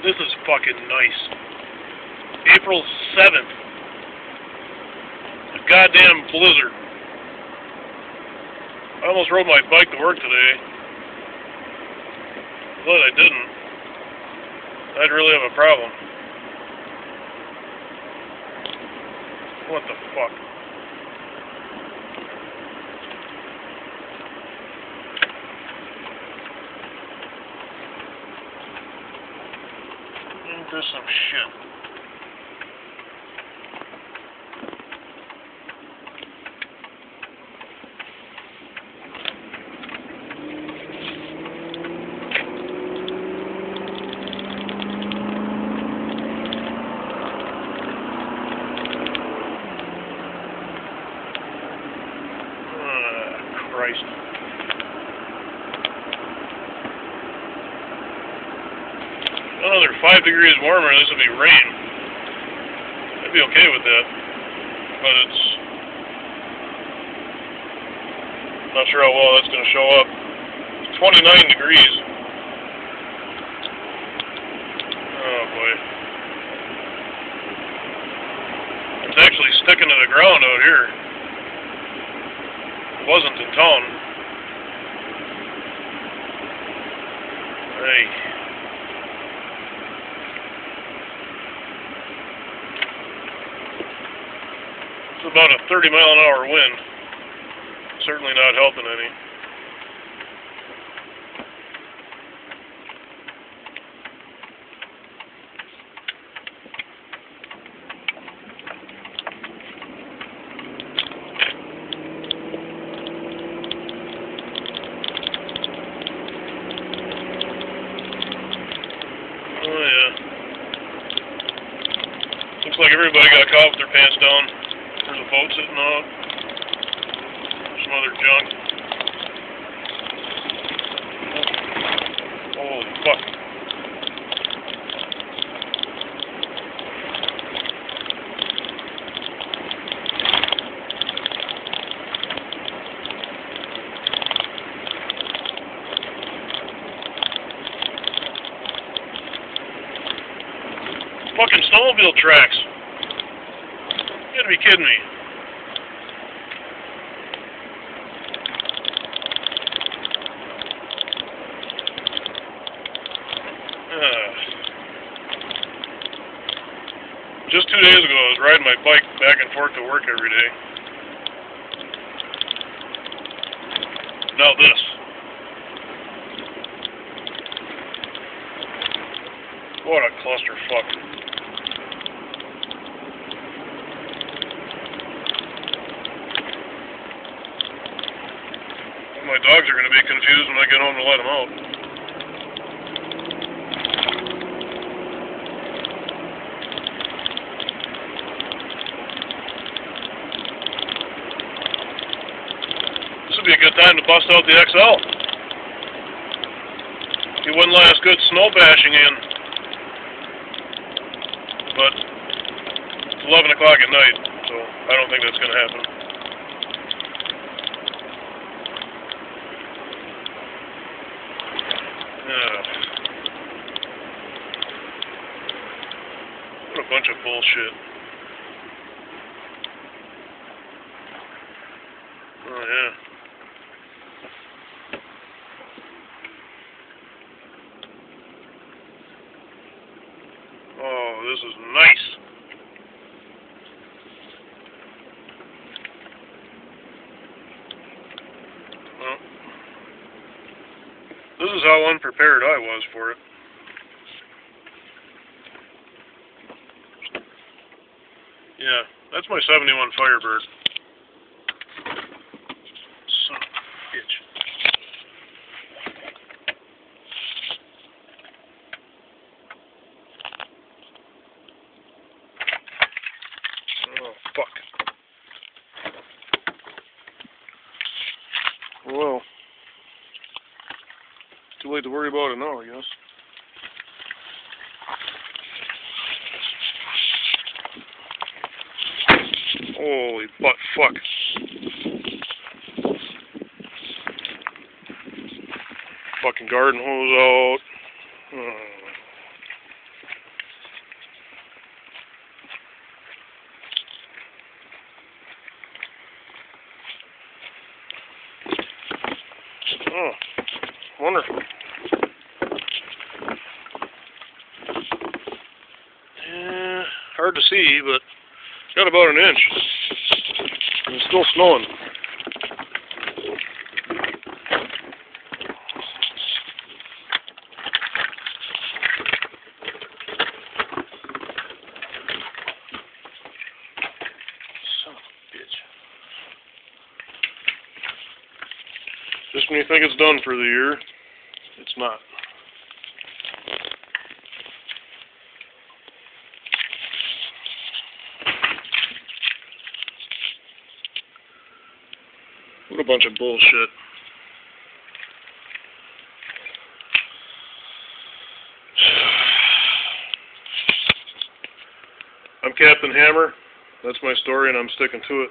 This is fucking nice. April 7th. A goddamn blizzard. I almost rode my bike to work today. But I didn't. I'd really have a problem. What the fuck? Ain't this some shit? Christ. Another 5 degrees warmer, this will be rain. I'd be okay with that. But it's... not sure how well that's going to show up. It's 29 degrees. Oh boy. It's actually sticking to the ground out here. Wasn't in town. Hey. It's about a 30-mile-an-hour wind. Certainly not helping any. Oh yeah. Looks like everybody got caught with their pants down. There's a boat sitting out. Some other junk. Holy fuck. Fucking snowmobile tracks. You gotta be kidding me. Just 2 days ago, I was riding my bike back and forth to work every day. Now this. What a clusterfuck. My dogs are going to be confused when I get home to let them out. This would be a good time to bust out the XL. Get one last good snow bashing in. But it's 11 o'clock at night, so I don't think that's going to happen. What a bunch of bullshit. Oh yeah. Oh, this is nice. Well, this is how unprepared I was for it. Yeah, that's my 71 Firebird. Son of a bitch. Oh, fuck. Well, too late to worry about it now, I guess. Holy butt fuck. Fucking garden hose out. Oh, wonder. Yeah, hard to see, but got about an inch. And it's still snowing. Son of a bitch. Just when you think it's done for the year, it's not. What a bunch of bullshit. I'm Captain Hammer. That's my story, and I'm sticking to it.